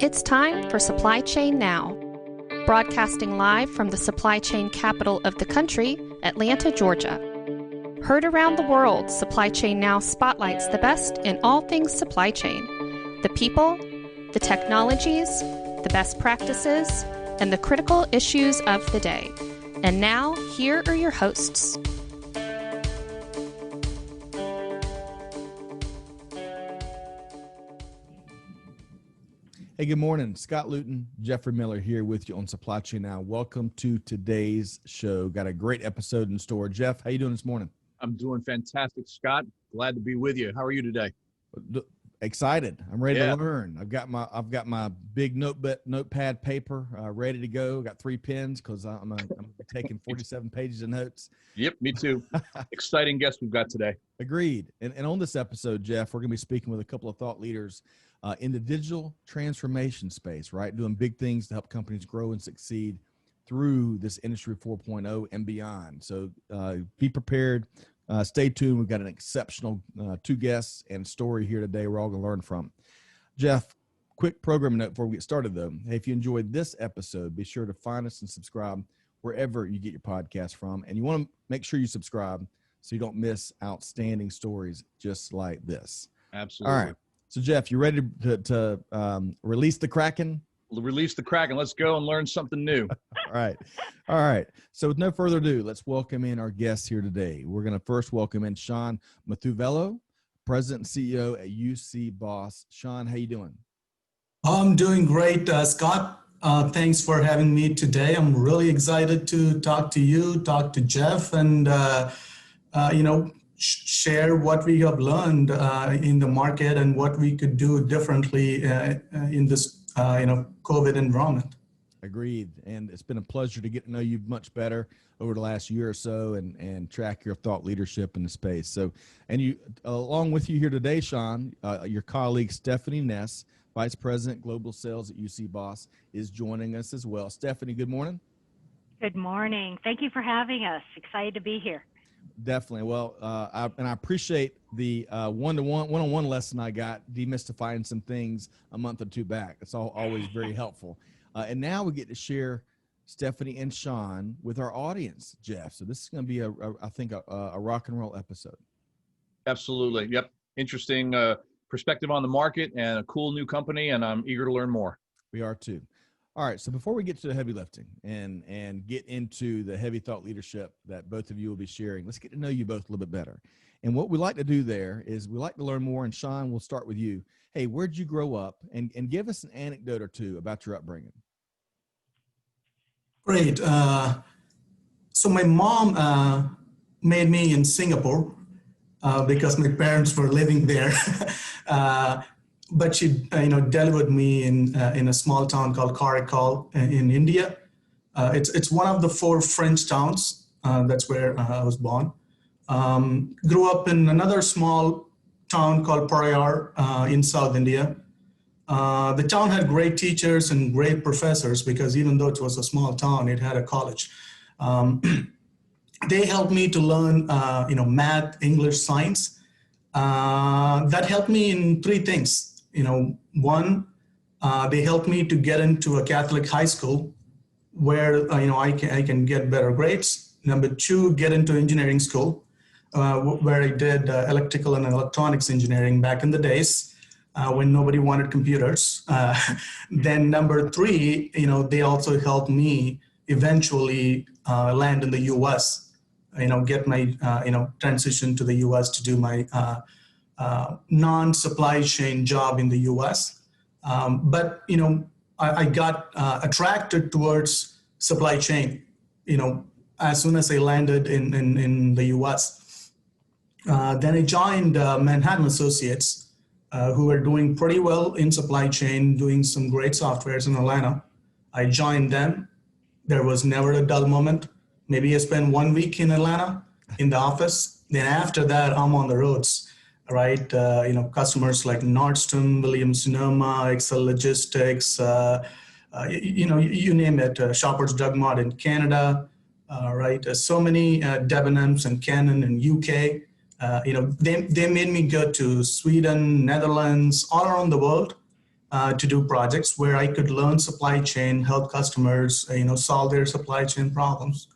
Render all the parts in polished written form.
It's time for Supply Chain Now. Broadcasting live from the supply chain capital of the country, Atlanta, Georgia. Heard around the world, Supply Chain Now spotlights the best in all things supply chain. The people, the technologies, the best practices, and the critical issues of the day. And now, here are your hosts. Hey, good morning. Scott Luton, Jeffrey Miller here with you on Supply Chain Now. Welcome to today's show. Got a great episode in store. Jeff, how you doing this morning? I'm doing fantastic, Scott. Glad to be with you. How are you today? Excited. I'm ready to learn. I've got my big notepad paper ready to go. Got 3 pens because I'm taking 47 pages of notes. Yep, me too. Exciting guest we've got today. Agreed. And on this episode, Jeff, we're going to be speaking with a couple of thought leaders in the digital transformation space, right? Doing big things to help companies grow and succeed through this industry 4.0 and beyond. So be prepared. Stay tuned. We've got an exceptional 2 guests and story here today we're all going to learn from. Jeff, quick programming note before we get started, though. Hey, if you enjoyed this episode, be sure to find us and subscribe wherever you get your podcast from. And you want to make sure you subscribe so you don't miss outstanding stories just like this. Absolutely. All right. So, Jeff, you ready to release the Kraken? Release the Kraken. Let's go and learn something new. All right. So with no further ado, let's welcome in our guests here today. We're going to first welcome in Shan Muthuvelu, President and CEO at UCBOS. Shan, how you doing? I'm doing great, Scott. Thanks for having me today. I'm really excited to talk to you, talk to Jeff, and share what we have learned in the market and what we could do differently in this COVID environment. Agreed. And it's been a pleasure to get to know you much better over the last year or so and track your thought leadership in the space. So, and you, along with you here today, Shan, your colleague Steffanie Ness, Vice President Global Sales at UCBOS, is joining us as well. Steffanie, good morning. Good morning. Thank you for having us. Excited to be here. Definitely. Well, I appreciate the one-on-one lesson I got, demystifying some things a month or 2 back. It's always very helpful. And now we get to share Steffanie and Shan with our audience, Jeff. So this is going to be, I think, a rock and roll episode. Absolutely. Yep. Interesting perspective on the market and a cool new company, and I'm eager to learn more. We are too. All right, so before we get to the heavy lifting and get into the heavy thought leadership that both of you will be sharing, let's get to know you both a little bit better. And what we like to do there is we like to learn more, and Shan, we'll start with you. Hey, where'd you grow up? And give us an anecdote or two about your upbringing. Great. So my mom made me in Singapore because my parents were living there. But she, delivered me in a small town called Karakal in India. It's one of the 4 French towns. That's where I was born. Grew up in another small town called Parayar in South India. The town had great teachers and great professors because even though it was a small town, it had a college. They helped me to learn, math, English, science. That helped me in 3 things. One, they helped me to get into a Catholic high school where, I can get better grades. Number 2, get into engineering school where I did electrical and electronics engineering back in the days when nobody wanted computers. Then number 3, they also helped me eventually land in the U.S., get my, transition to the U.S. to do my non-supply chain job in the U.S. But, I got attracted towards supply chain, as soon as I landed in the U.S. Then I joined Manhattan Associates, who were doing pretty well in supply chain, doing some great softwares in Atlanta. I joined them. There was never a dull moment. Maybe I spent 1 week in Atlanta in the office. Then after that, I'm on the roads. Right, customers like Nordstrom, Williams-Sonoma, Excel Logistics, you name it, Shoppers Drug Mart in Canada, right? So many Debenhams and Canon in UK. They made me go to Sweden, Netherlands, all around the world. to do projects where I could learn supply chain, help customers, solve their supply chain problems.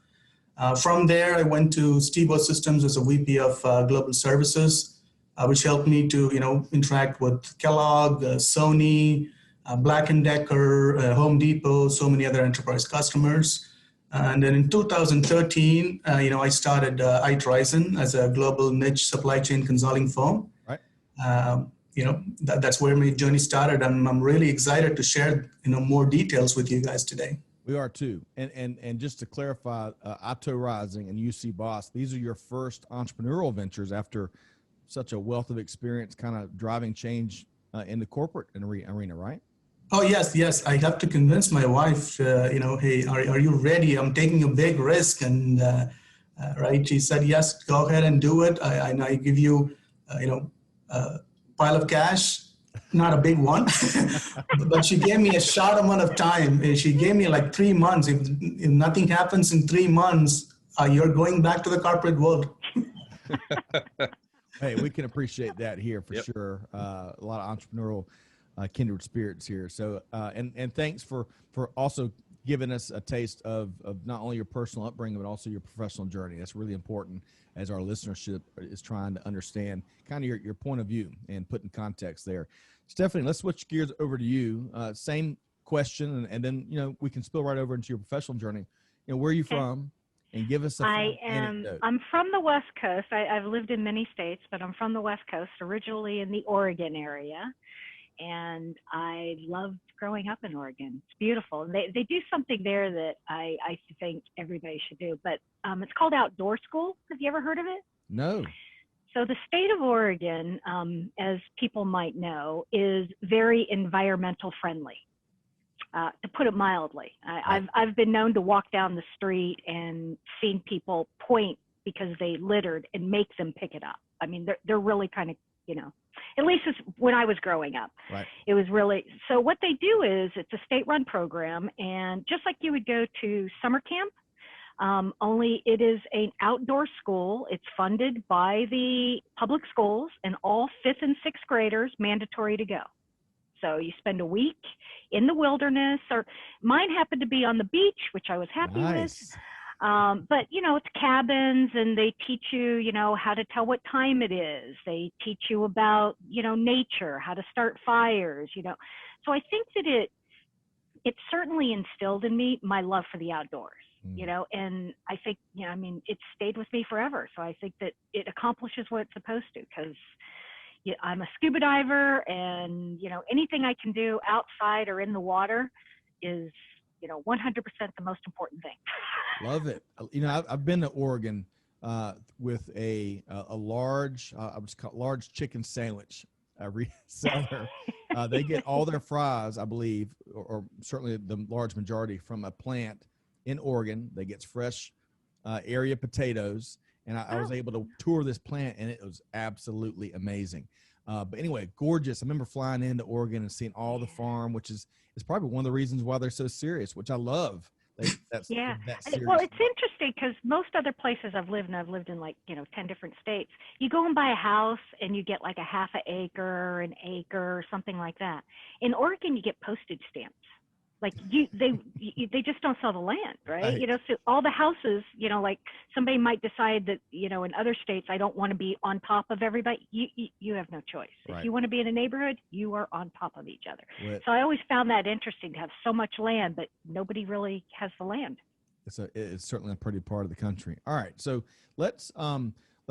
From there, I went to UCBOS Systems as a VP of Global Services, which helped me to, interact with Kellogg, Sony, Black & Decker, Home Depot, so many other enterprise customers. And then in 2013, I started ITOrizon as a global niche supply chain consulting firm. Right. That's where my journey started. I'm really excited to share, more details with you guys today. We are too. And just to clarify, ITOrizon and UCBOS, these are your first entrepreneurial ventures after such a wealth of experience kind of driving change in the corporate arena, right? Oh, yes. I have to convince my wife, hey, are you ready? I'm taking a big risk. And, right, she said, yes, go ahead and do it. I give you, a pile of cash, not a big one, but she gave me a short amount of time. She gave me like 3 months. If nothing happens in 3 months, you're going back to the corporate world. Hey, we can appreciate that here for sure. A lot of entrepreneurial kindred spirits here. So, and thanks for also giving us a taste of not only your personal upbringing, but also your professional journey. That's really important as our listenership is trying to understand kind of your point of view and put in context there. Steffanie, let's switch gears over to you. Same question, and then, we can spill right over into your professional journey. Where are you from? And give us I'm from the West Coast. I've lived in many states, but I'm from the West Coast, originally in the Oregon area. And I loved growing up in Oregon. It's beautiful. And they do something there that I think everybody should do. But it's called Outdoor School. Have you ever heard of it? No. So the state of Oregon, as people might know, is very environmental friendly. To put it mildly, I've been known to walk down the street and seen people point because they littered and make them pick it up. I mean, they're really kind of, at least when I was growing up, right. It was really, so what they do is it's a state-run program, and just like you would go to summer camp, only it is an outdoor school. It's funded by the public schools, and all 5th and 6th graders mandatory to go. So you spend a week in the wilderness, or mine happened to be on the beach, which I was happy with. But, it's cabins, and they teach you, how to tell what time it is. They teach you about, nature, how to start fires, So I think that it certainly instilled in me my love for the outdoors, and I think, it stayed with me forever. So I think that it accomplishes what it's supposed to, because I'm a scuba diver, and, anything I can do outside or in the water is, 100% the most important thing. Love it. I've been to Oregon with a large, I was called large chicken sandwich reseller. They get all their fries, I believe, or certainly the large majority, from a plant in Oregon that gets fresh area potatoes. And I was able to tour this plant, and it was absolutely amazing. But anyway, gorgeous. I remember flying into Oregon and seeing all the farm, which is probably one of the reasons why they're so serious, which I love. Yeah. Well, it's interesting because most other places I've lived, and I've lived in 10 different states, you go and buy a house and you get like a half an acre, or something like that. In Oregon, you get postage stamps. Like they just don't sell the land, right? So all the houses, like somebody might decide that, in other states, I don't want to be on top of everybody. You have no choice. Right. If you want to be in a neighborhood, you are on top of each other. Right. So I always found that interesting to have so much land, but nobody really has the land. It's certainly a pretty part of the country. All right. So let's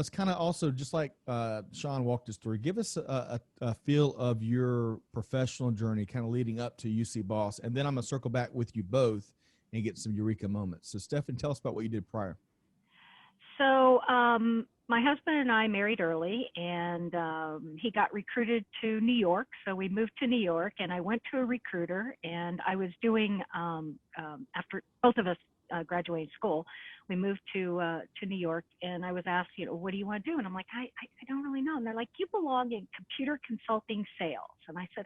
kind of also, just like Shan walked us through, give us a feel of your professional journey kind of leading up to UCBOS. And then I'm going to circle back with you both and get some eureka moments. So Steffanie, tell us about what you did prior. So my husband and I married early, and he got recruited to New York. So we moved to New York, and I went to a recruiter, and I was doing, after both of us graduated school, we moved to New York, and I was asked, what do you want to do? And I'm like, I don't really know. And they're like, you belong in computer consulting sales. And I said,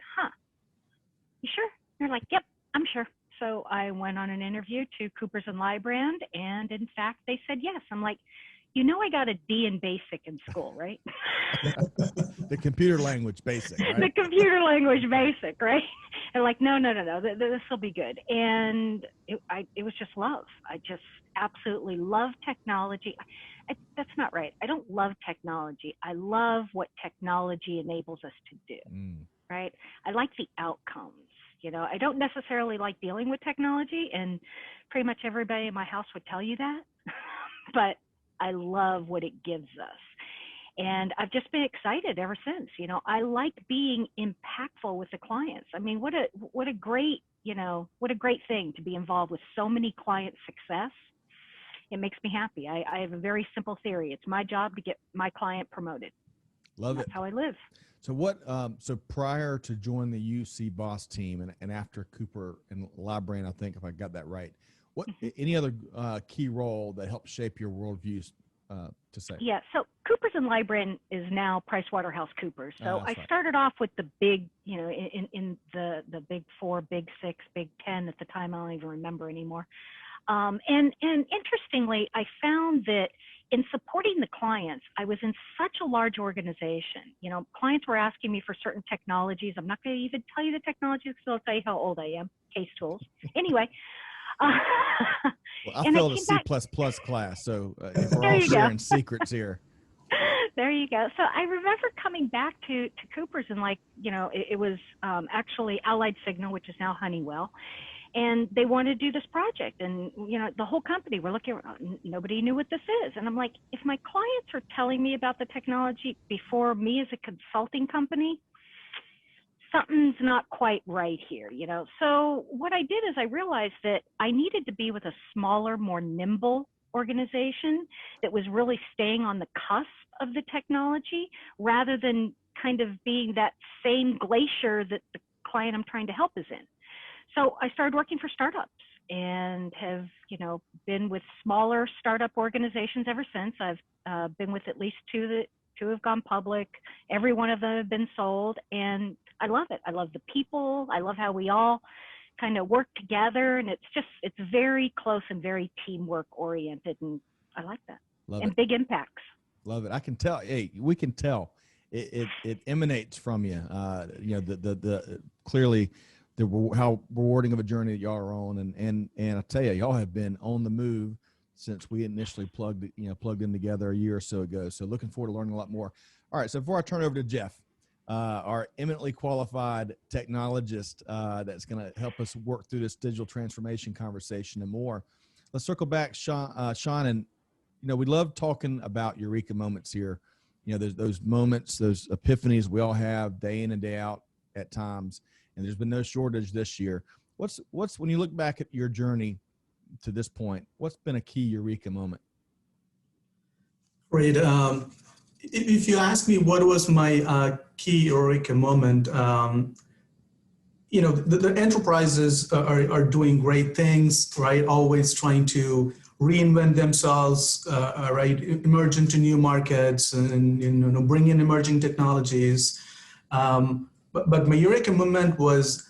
you sure? And they're like, yep, I'm sure. So I went on an interview to Coopers & Lybrand, and in fact, they said yes. I'm like, I got a D in basic in school, right? The computer language basic, right? The computer language basic, right? And like, no, this will be good. And it was just love. I just absolutely love technology. That's not right. I don't love technology. I love what technology enables us to do, right? I like the outcomes. I don't necessarily like dealing with technology, and pretty much everybody in my house would tell you that, but I love what it gives us. And I've just been excited ever since. I like being impactful with the clients. I mean, what a great thing to be involved with so many client success. It makes me happy. I have a very simple theory. It's my job to get my client promoted. Love it. That's how I live. So so prior to joining the UCBOS team and after Cooper and Librain, I think if I got that right, any other key role that helped shape your worldviews to say? Yeah, so Coopers and Librain is now PricewaterhouseCoopers. So I started off with the big, in the big 4, big 6, big 10 at the time. I don't even remember anymore. And interestingly, I found that in supporting the clients, I was in such a large organization. Clients were asking me for certain technologies. I'm not going to even tell you the technologies because I'll tell you how old I am. Case tools. Anyway. Well, I failed a C++ class, so if we're all sharing secrets here. There you go. So I remember coming back to Cooper's and it was actually Allied Signal, which is now Honeywell. And they wanted to do this project, and the whole company were looking around. Nobody knew what this is, and I'm like, if my clients are telling me about the technology before me as a consulting company, something's not quite right here, So what I did is I realized that I needed to be with a smaller, more nimble organization that was really staying on the cusp of the technology, rather than kind of being that same glacier that the client I'm trying to help is in. So I started working for startups and have, been with smaller startup organizations ever since. I've been with at least two have gone public. Every one of them have been sold, and I love it. I love the people. I love how we all kind of work together, and it's very close and very teamwork oriented, and I like that. Love and it. Big impacts. Love it. I can tell. Hey, we can tell. It emanates from you. The clearly. How rewarding of a journey that y'all are on, and I tell you, y'all have been on the move since we initially plugged in together a year or so ago. So looking forward to learning a lot more. All right, so before I turn over to Jeff, our eminently qualified technologist that's going to help us work through this digital transformation conversation and more, let's circle back, Shan, and we love talking about eureka moments here. There's those moments, those epiphanies we all have day in and day out at times. And there's been no shortage this year. What's when you look back at your journey to this point, what's been a key eureka moment? Great. If you ask me what was my key eureka moment, the enterprises are doing great things, right? Always trying to reinvent themselves, right? Emerge into new markets and bring in emerging technologies. But my eureka moment was,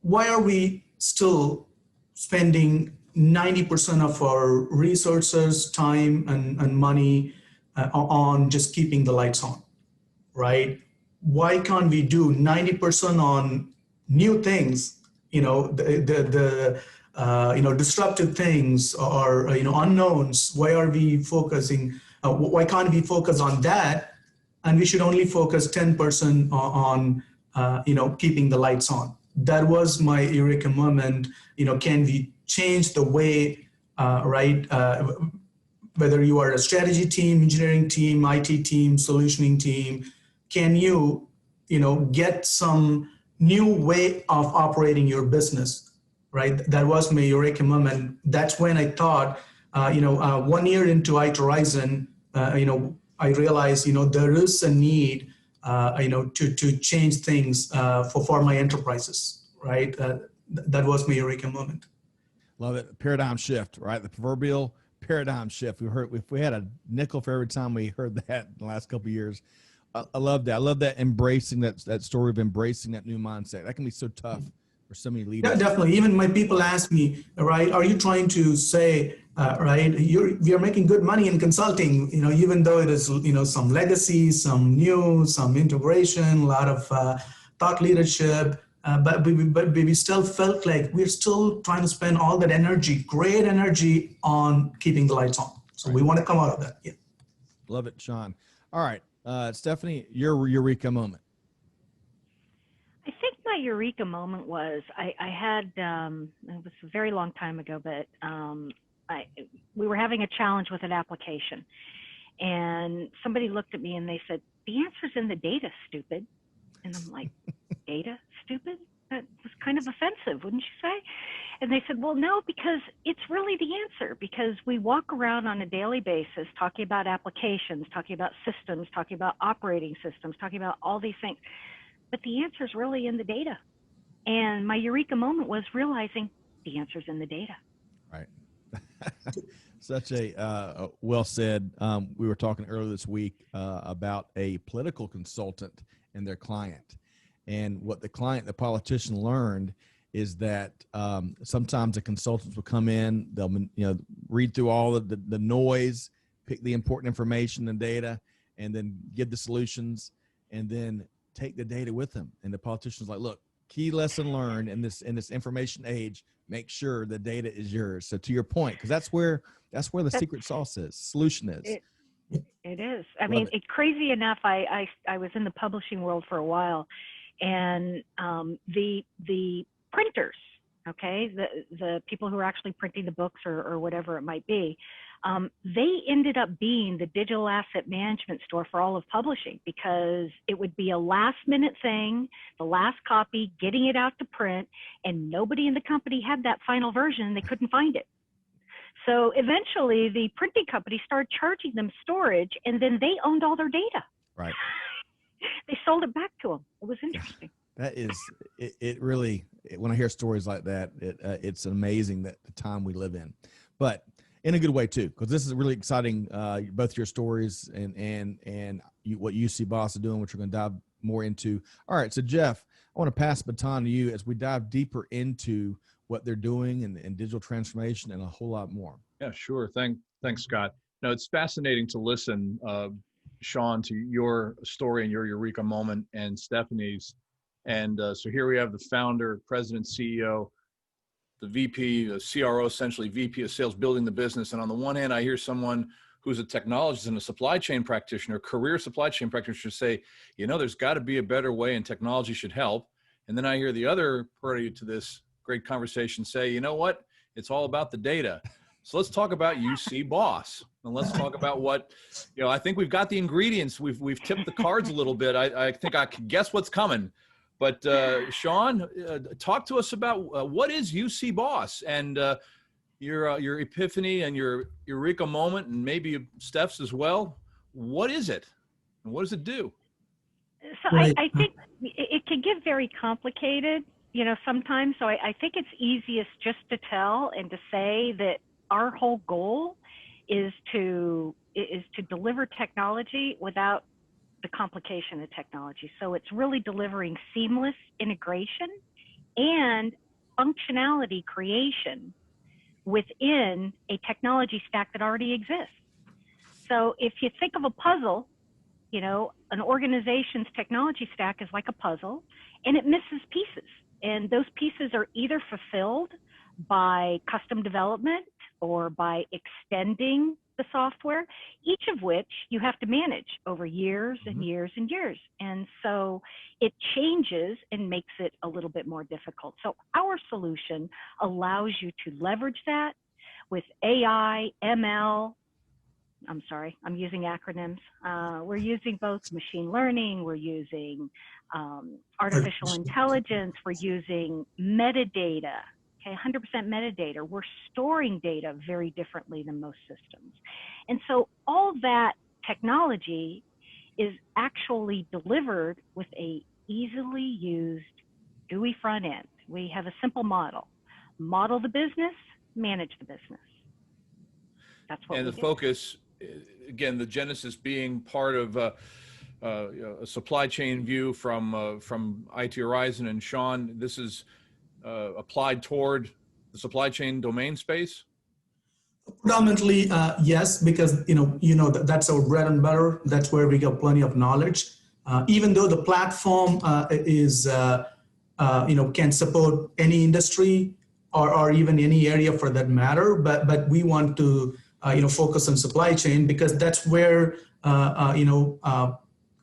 why are we still spending 90% of our resources, time, and money on just keeping the lights on, right? Why can't we do 90% on new things, disruptive things or, unknowns? Why are we focusing, why can't we focus on that? And we should only focus 10% on, keeping the lights on. That was my eureka moment. Can we change the way, whether you are a strategy team, engineering team, IT team, solutioning team, can you, get some new way of operating your business, right? That was my eureka moment. That's when I thought, 1 year into ITOrizon, I realized, there is a need, to change things for my enterprises, right? That was my eureka moment. Love it. Paradigm shift, right? The proverbial paradigm shift. If we had a nickel for every time we heard that in the last couple of years. I love that. I love that embracing that story of embracing that new mindset. That can be so tough for so many leaders. Yeah, definitely. Even my people ask me, right, are you trying to say, we are making good money in consulting, even though it is, some legacy, some new, some integration, a lot of thought leadership, but we still felt like we're still trying to spend all that energy, great energy, on keeping the lights on. So we want to come out of that. Yeah. Love it, Shan. All right, Steffanie, your eureka moment. I think my eureka moment was I had it was a very long time ago, but we were having a challenge with an application, and somebody looked at me and they said, "The answer's in the data, stupid." And I'm like, "Data, stupid?" That was kind of offensive, wouldn't you say? And they said, "Well, no, because it's really the answer, because we walk around on a daily basis talking about applications, talking about systems, talking about operating systems, talking about all these things. But the answer is really in the data." And my eureka moment was realizing the answer's in the data. Right. Such a well said. We were talking earlier this week about a political consultant and their client. And what the politician learned is that sometimes the consultants will come in, they'll read through all of the noise, pick the important information and data, and then give the solutions, and then take the data with them. And the politician's like, "Look, key lesson learned in this information age, make sure the data is yours." So to your point, because that's where the secret sauce is, solution is. It is. I mean, crazy enough, I was in the publishing world for a while, and the printers, okay, the people who are actually printing the books or whatever it might be, they ended up being the digital asset management store for all of publishing, because it would be a last minute thing, the last copy, getting it out to print, and nobody in the company had that final version. They couldn't find it. So eventually the printing company started charging them storage, and then they owned all their data. Right. They sold it back to them. It was interesting. That is, it really, when I hear stories like that, it's amazing that the time we live in, but in a good way too, because this is really exciting. Both your stories and what UCBOS is doing, which we're going to dive more into. All right. So Jeff, I want to pass the baton to you as we dive deeper into what they're doing and digital transformation and a whole lot more. Yeah, sure. Thanks, Scott. No, it's fascinating to listen, Shan, to your story and your eureka moment, and Stephanie's. And so here we have the founder, president, CEO, the VP, the CRO, essentially VP of sales, building the business. And on the one hand, I hear someone who's a technologist and a supply chain practitioner, career supply chain practitioner, say, there's got to be a better way and technology should help. And then I hear the other party to this great conversation say, you know what, it's all about the data. So let's talk about UCBOS, and let's talk about what, I think we've got the ingredients. We've tipped the cards a little bit. I think I can guess what's coming. But Shan, talk to us about what is UCBOS and your epiphany and your eureka moment, and maybe Steph's as well. What is it, and what does it do? So I think it can get very complicated, sometimes. So I think it's easiest just to tell and to say that our whole goal is to deliver technology without the complication of technology. So it's really delivering seamless integration and functionality creation within a technology stack that already exists. So if you think of a puzzle, an organization's technology stack is like a puzzle, and it misses pieces. And those pieces are either fulfilled by custom development or by extending the software, each of which you have to manage over years and years and years. And so it changes and makes it a little bit more difficult. So our solution allows you to leverage that with AI, ML. I'm sorry, I'm using acronyms. We're using both machine learning, we're using artificial intelligence, we're using metadata. Okay, 100% metadata. We're storing data very differently than most systems. And so all that technology is actually delivered with a easily used GUI front end. We have a simple model. Model the business, manage the business. That's what we do. And the focus, again, the genesis being part of a supply chain view from ITOrizon, and Shan, this is applied toward the supply chain domain space? Predominantly, yes, because that's our bread and butter. That's where we get plenty of knowledge. Even though the platform can support any industry or even any area for that matter, but we want to focus on supply chain because that's where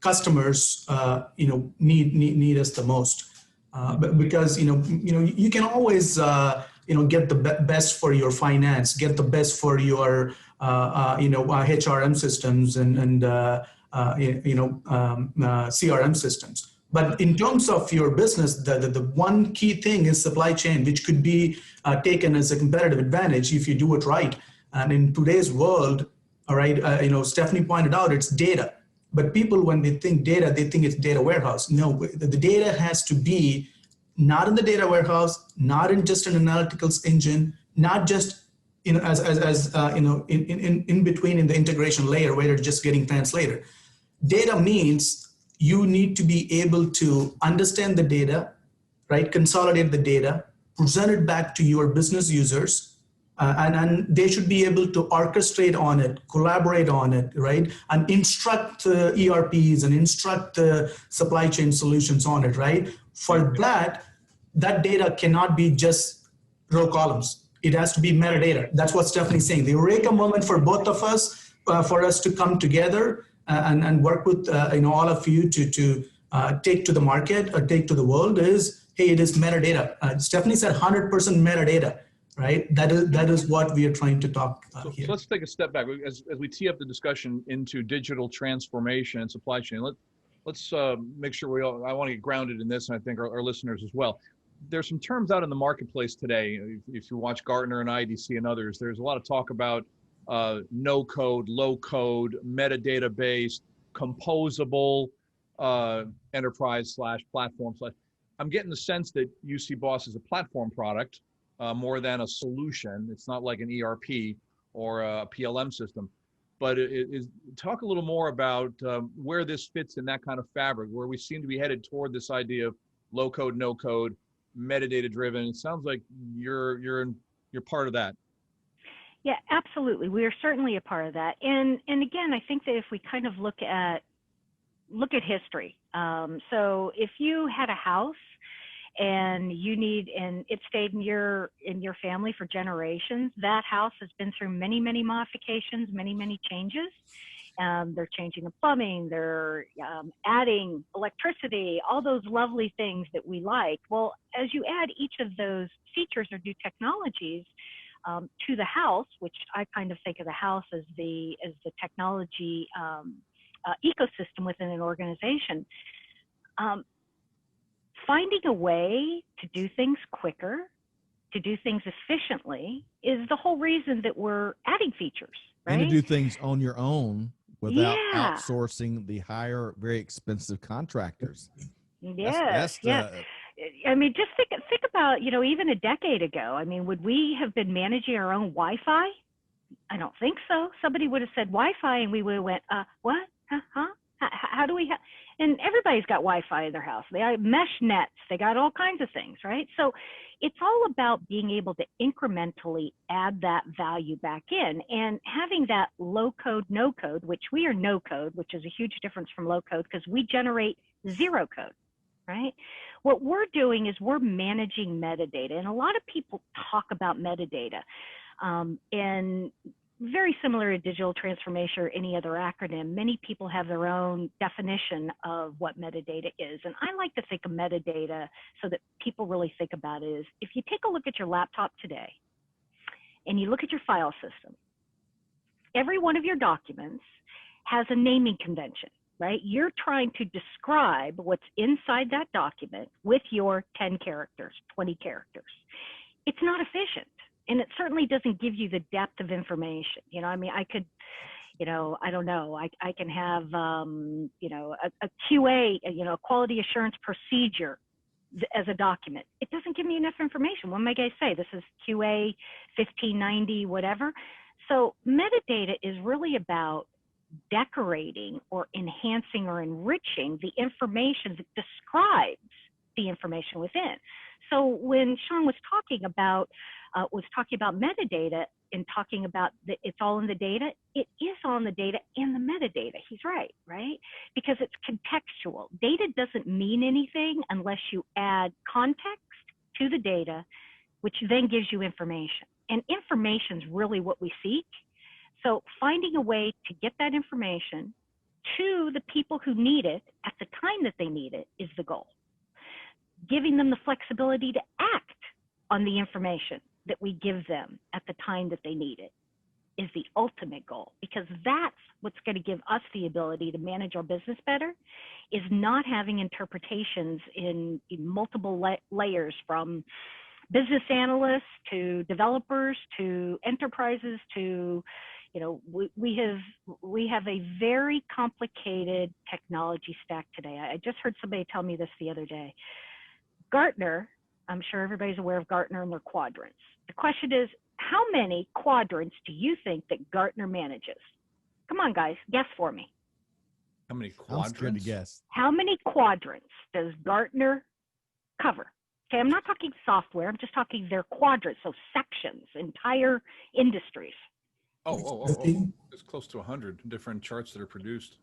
customers need us the most. Because you can always get the best for your finance, get the best for your HRM systems and CRM systems. But in terms of your business, the one key thing is supply chain, which could be taken as a competitive advantage if you do it right. And in today's world, all right, Steffanie pointed out it's data. But people, when they think data, they think it's data warehouse. No, the data has to be not in the data warehouse, not in just an analytical engine, not just in between in the integration layer where it's just getting translated. Data means you need to be able to understand the data, right? Consolidate the data, present it back to your business users, and they should be able to orchestrate on it, collaborate on it, right? And instruct the ERPs and instruct the supply chain solutions on it, right? For that data cannot be just row columns. It has to be metadata. That's what Steffanie's saying. The eureka moment for both of us, for us to come together and work with all of you to take to the market or take to the world is, hey, it is metadata. Steffanie said 100% metadata. Right, that is what we are trying to talk here. So let's take a step back as we tee up the discussion into digital transformation and supply chain. Let's make sure I want to get grounded in this, and I think our listeners as well. There's some terms out in the marketplace today. If you watch Gartner and IDC and others, there's a lot of talk about no code, low code, metadata based, composable enterprise / platform. I'm getting the sense that UCBOS is a platform product. More than a solution. It's not like an ERP or a PLM system, but talk a little more about where this fits in that kind of fabric, where we seem to be headed toward this idea of low code, no code, metadata driven. It sounds like you're part of that. Yeah, absolutely. We are certainly a part of that. And again, I think that if we kind of look at history, so if you had a house and it stayed in your family for generations, that house has been through many, many modifications, many, many changes. They're changing the plumbing, they're adding electricity, all those lovely things that we like. Well, as you add each of those features or new technologies to the house, which I kind of think of the house as the technology ecosystem within an organization, finding a way to do things quicker, to do things efficiently is the whole reason that we're adding features, right? And to do things on your own without outsourcing the higher, very expensive contractors. Yes, yes. I mean, just think about, even a decade ago, I mean, would we have been managing our own Wi-Fi? I don't think so. Somebody would have said Wi-Fi and we would have went, what? Huh? How do we have? And everybody's got Wi-Fi in their house. They have mesh nets. They got all kinds of things, right? So it's all about being able to incrementally add that value back in and having that low code, no code, which we are no code, which is a huge difference from low code because we generate zero code, right? What we're doing is we're managing metadata. And a lot of people talk about metadata. And very similar to digital transformation or any other acronym, many people have their own definition of what metadata is. And I like to think of metadata so that people really think about it is, if you take a look at your laptop today and you look at your file system, every one of your documents has a naming convention, right? You're trying to describe what's inside that document with your 10 characters, 20 characters. It's not efficient. And it certainly doesn't give you the depth of information. I mean, I could, I don't know, I can have, a QA, a quality assurance procedure as a document. It doesn't give me enough information. What am I going to say? This is QA 1590, whatever. So metadata is really about decorating or enhancing or enriching the information that describes the information within. So when Shan was talking about metadata, in talking about that it's all in the data, it is all in the data and the metadata. He's right? Because it's contextual. Data doesn't mean anything unless you add context to the data, which then gives you information. And information is really what we seek. So finding a way to get that information to the people who need it at the time that they need it is the goal. Giving them the flexibility to act on the information that we give them at the time that they need it is the ultimate goal, because that's what's going to give us the ability to manage our business better, is not having interpretations in multiple layers, from business analysts to developers to enterprises to, we have a very complicated technology stack today. I just heard somebody tell me this the other day. Gartner, I'm sure everybody's aware of Gartner and their quadrants. The question is, how many quadrants do you think that Gartner manages? Come on, guys, guess for me. How many quadrants? I'm scared to guess. How many quadrants does Gartner cover? Okay, I'm not talking software. I'm just talking their quadrants, so sections, entire industries. Oh. It's close to 100 different charts that are produced.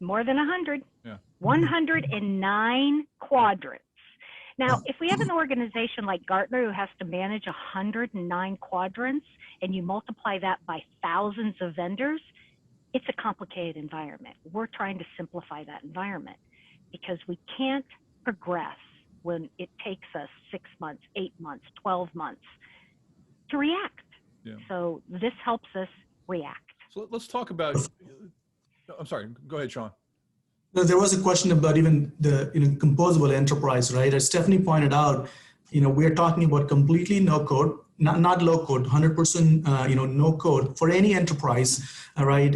More than 100. Yeah. 109 quadrants. Now, if we have an organization like Gartner who has to manage 109 quadrants, and you multiply that by thousands of vendors, it's a complicated environment. We're trying to simplify that environment because we can't progress when it takes us 6 months, 8 months, 12 months to react. Yeah. So this helps us react. So let's talk about, I'm sorry, go ahead, Sean. No, there was a question about even the composable enterprise, right? As Steffanie pointed out, we're talking about completely no code, not low code, 100% no code for any enterprise, right?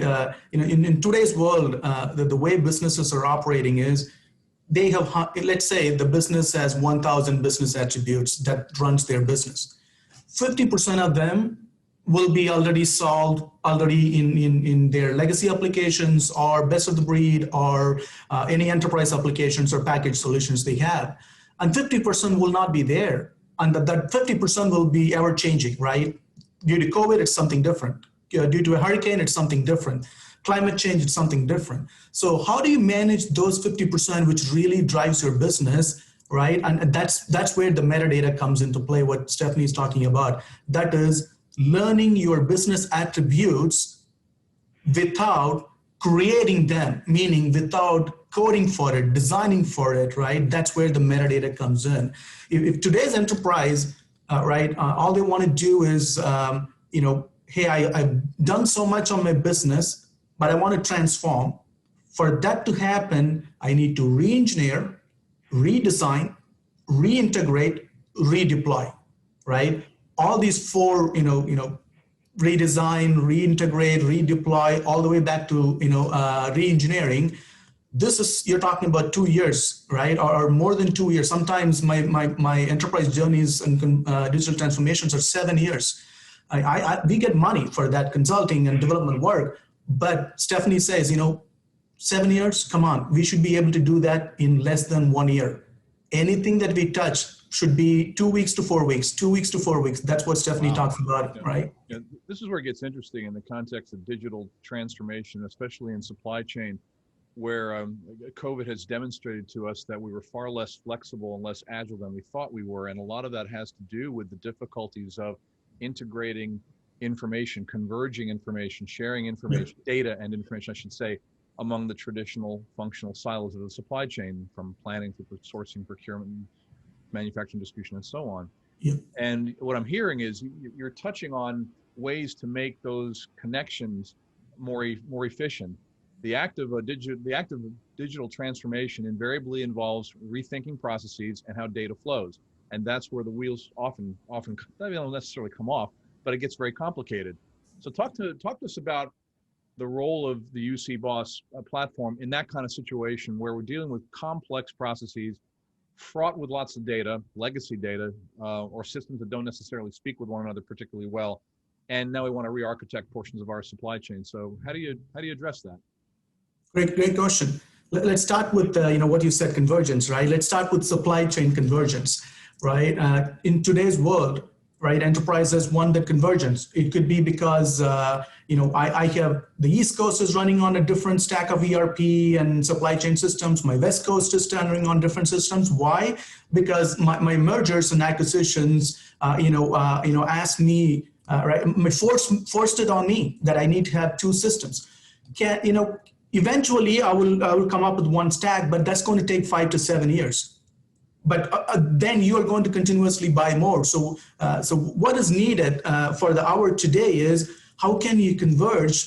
In today's world, the way businesses are operating is they have, let's say the business has 1,000 business attributes that runs their business. 50% of them will be already solved in their legacy applications or best of the breed or any enterprise applications or package solutions they have. And 50% will not be there. And that 50% will be ever changing, right? Due to COVID, it's something different. Due to a hurricane, it's something different. Climate change, it's something different. So how do you manage those 50% which really drives your business, right? And that's where the metadata comes into play, what Steffanie is talking about. That is learning your business attributes without creating them, meaning without coding for it, designing for it, right? That's where the metadata comes in. If today's enterprise, all they want to do is, hey, I've done so much on my business, but I want to transform. For that to happen, I need to re-engineer, redesign, reintegrate, redeploy, right? All these four, redesign, reintegrate, redeploy, all the way back to, re-engineering. This is, you're talking about 2 years, right? Or more than 2 years. Sometimes my enterprise journeys and digital transformations are 7 years. We get money for that consulting and development work, but Steffanie says, 7 years, come on, we should be able to do that in less than 1 year. Anything that we touch should be 2 weeks to 4 weeks, 2 weeks to 4 weeks. That's what Steffanie talks about, right? Yeah, this is where it gets interesting in the context of digital transformation, especially in supply chain, where COVID has demonstrated to us that we were far less flexible and less agile than we thought we were. And a lot of that has to do with the difficulties of integrating information, converging information, sharing information, data and information, I should say, among the traditional functional silos of the supply chain, from planning to sourcing, procurement, manufacturing, distribution, and so on. Yeah. And what I'm hearing is you're touching on ways to make those connections more efficient. The act of digital transformation invariably involves rethinking processes and how data flows, and that's where the wheels often they don't necessarily come off, but it gets very complicated. So talk to us about the role of the UCBOS platform in that kind of situation where we're dealing with complex processes fraught with lots of data, legacy data, or systems that don't necessarily speak with one another particularly well. And now we want to re-architect portions of our supply chain. So how do you address that? Great question. Let's start with what you said, convergence, right? Let's start with supply chain convergence, right? In today's world, right? Enterprise has won the convergence. It could be because, I have the East Coast is running on a different stack of ERP and supply chain systems. My West Coast is running on different systems. Why? Because my mergers and acquisitions, asked me, forced it on me that I need to have two systems. Eventually I will come up with one stack, but that's going to take 5 to 7 years. But then you are going to continuously buy more. So what is needed for the hour today is how can you converge,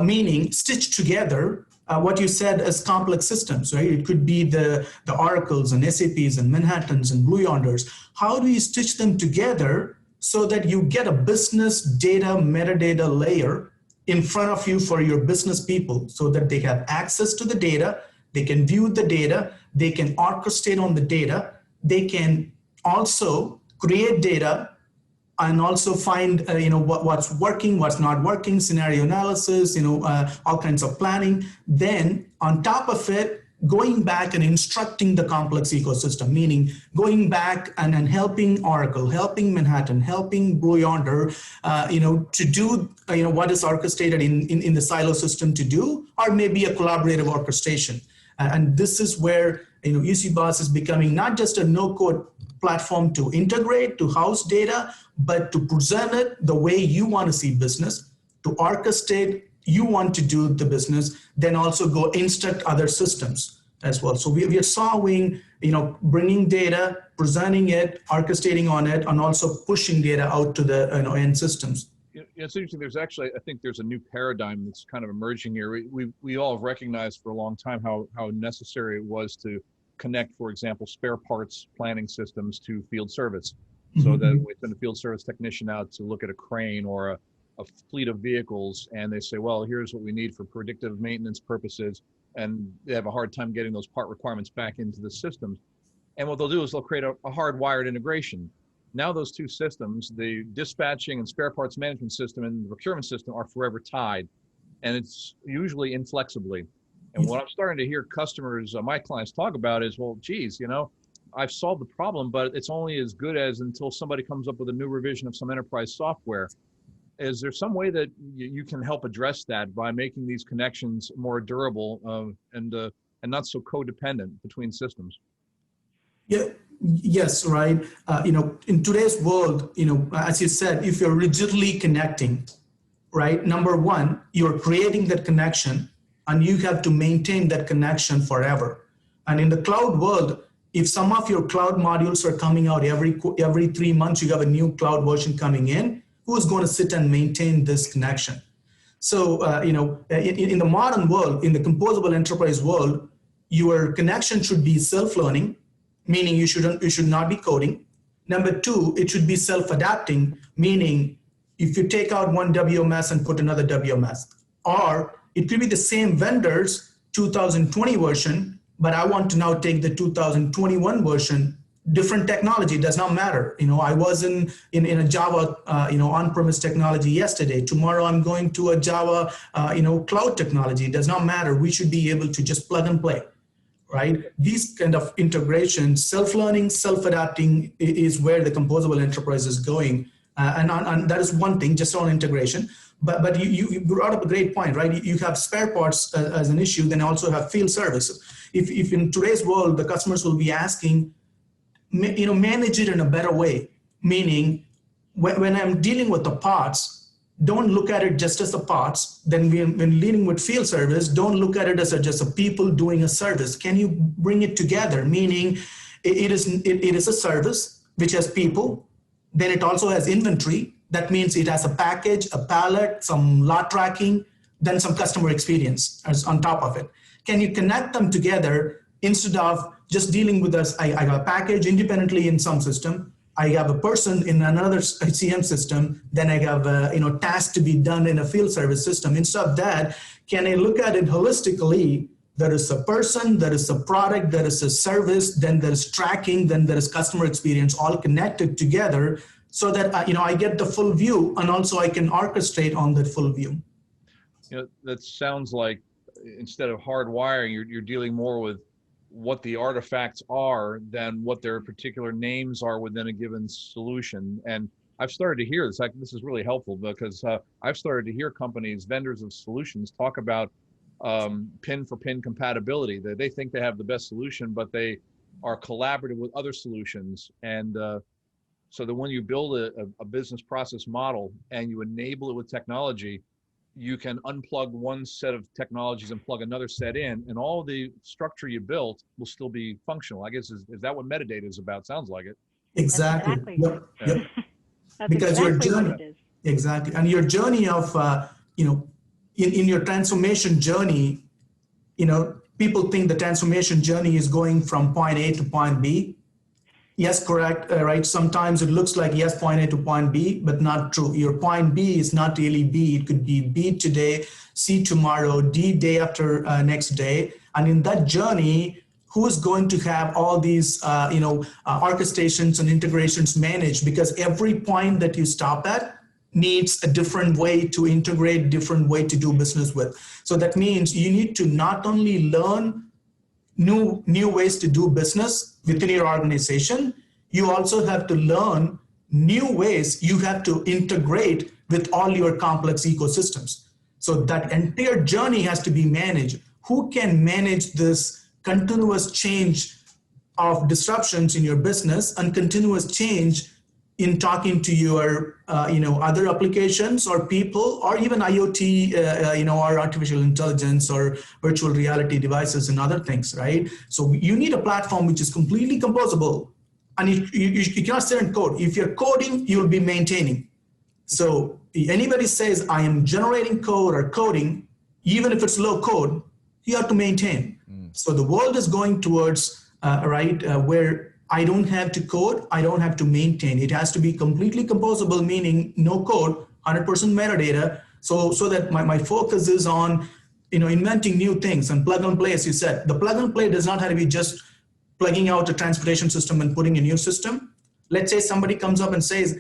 meaning stitch together what you said as complex systems, right? It could be the Oracles and SAPs and Manhattans and Blue Yonders. How do you stitch them together so that you get a business data metadata layer in front of you for your business people so that they have access to the data, they can view the data, they can orchestrate on the data, they can also create data and also find what's working, what's not working, scenario analysis, all kinds of planning. Then on top of it, going back and instructing the complex ecosystem, meaning going back and helping Oracle, helping Manhattan, helping Blue Yonder, to do what is orchestrated in the silo system to do, or maybe a collaborative orchestration. And this is where UCBOS is becoming not just a no-code platform to integrate, to house data, but to present it the way you want to see business, to orchestrate you want to do the business, then also go instruct other systems as well. So we are solving, bringing data, presenting it, orchestrating on it, and also pushing data out to the end systems. It's interesting. I think there's a new paradigm that's kind of emerging here. We all have recognized for a long time how necessary it was to connect, for example, spare parts planning systems to field service, so that we send a field service technician out to look at a crane or a fleet of vehicles, and they say, well, here's what we need for predictive maintenance purposes, and they have a hard time getting those part requirements back into the systems. And what they'll do is they'll create a hardwired integration. Now those two systems, the dispatching and spare parts management system and the procurement system, are forever tied, and it's usually inflexibly. And what I'm starting to hear customers, my clients talk about is, well, geez, I've solved the problem, but it's only as good as until somebody comes up with a new revision of some enterprise software. Is there some way that you can help address that by making these connections more durable and not so codependent between systems? Yeah. Yes, right. In today's world, as you said, if you're rigidly connecting, right, number one, you're creating that connection and you have to maintain that connection forever. And in the cloud world, if some of your cloud modules are coming out every 3 months, you have a new cloud version coming in, who's going to sit and maintain this connection? So, in the modern world, in the composable enterprise world, your connection should be self-learning, meaning you should not be coding. Number two, it should be self-adapting, meaning if you take out one WMS and put another WMS, or it could be the same vendor's 2020 version, but I want to now take the 2021 version, different technology, does not matter. I was in a Java, on-premise technology yesterday. Tomorrow I'm going to a Java, cloud technology. It does not matter. We should be able to just plug and play. Right? These kind of integrations, self-learning, self-adapting is where the composable enterprise is going. And that is one thing, just on integration. But you brought up a great point, right? You have spare parts as an issue, then also have field services. If in today's world, the customers will be asking, manage it in a better way, meaning when I'm dealing with the parts, don't look at it just as the parts. Then when leading with field service, don't look at it as just a people doing a service. Can you bring it together? Meaning it is a service which has people. Then it also has inventory. That means it has a package, a pallet, some lot tracking, then some customer experience as on top of it. Can you connect them together instead of just dealing with us? I have a package independently in some system. I have a person in another CM system, then I have a tasks to be done in a field service system. Instead of that, can I look at it holistically? There is a person, there is a product, there is a service, then there is tracking, then there is customer experience, all connected together so that I get the full view, and also I can orchestrate on that full view. That sounds like instead of hardwiring, you're dealing more with what the artifacts are than what their particular names are within a given solution. And I've started to hear this. This is really helpful because I've started to hear companies, vendors of solutions, talk about pin for pin compatibility. They think they have the best solution, but they are collaborative with other solutions. And so that when you build a business process model and you enable it with technology, you can unplug one set of technologies and plug another set in, and all the structure you built will still be functional. I guess, is that what metadata is about? Sounds like it. Exactly. That's exactly. Yep. Yeah. Yep. That's Because exactly your journey, what it is. exactly, and your journey of in your transformation journey, people think the transformation journey is going from point A to point B. Yes, correct, right? Sometimes it looks like, yes, point A to point B, but not true. Your point B is not really B. It could be B today, C tomorrow, D day after next day. And in that journey, who is going to have all these, orchestrations and integrations managed? Because every point that you stop at needs a different way to integrate, different way to do business with. So that means you need to not only learn new ways to do business within your organization, you also have to learn new ways you have to integrate with all your complex ecosystems. So that entire journey has to be managed. Who can manage this continuous change of disruptions in your business and continuous change in talking to your other applications or people, or even IoT, or artificial intelligence or virtual reality devices and other things, right? So you need a platform which is completely composable, and you cannot sit and code. If you're coding, you'll be maintaining. So anybody says I am generating code or coding, even if it's low code, you have to maintain. So the world is going towards where I don't have to code, I don't have to maintain. It has to be completely composable, meaning no code, 100% metadata. So that my focus is on inventing new things and plug and play, as you said. The plug and play does not have to be just plugging out a transportation system and putting a new system. Let's say somebody comes up and says,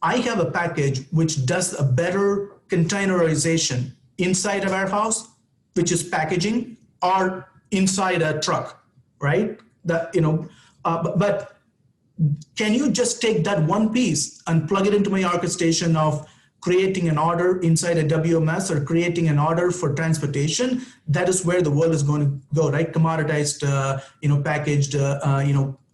I have a package which does a better containerization inside a warehouse, which is packaging, or inside a truck, right? But can you just take that one piece and plug it into my orchestration of creating an order inside a WMS or creating an order for transportation? That is where the world is going to go, right? Commoditized, packaged,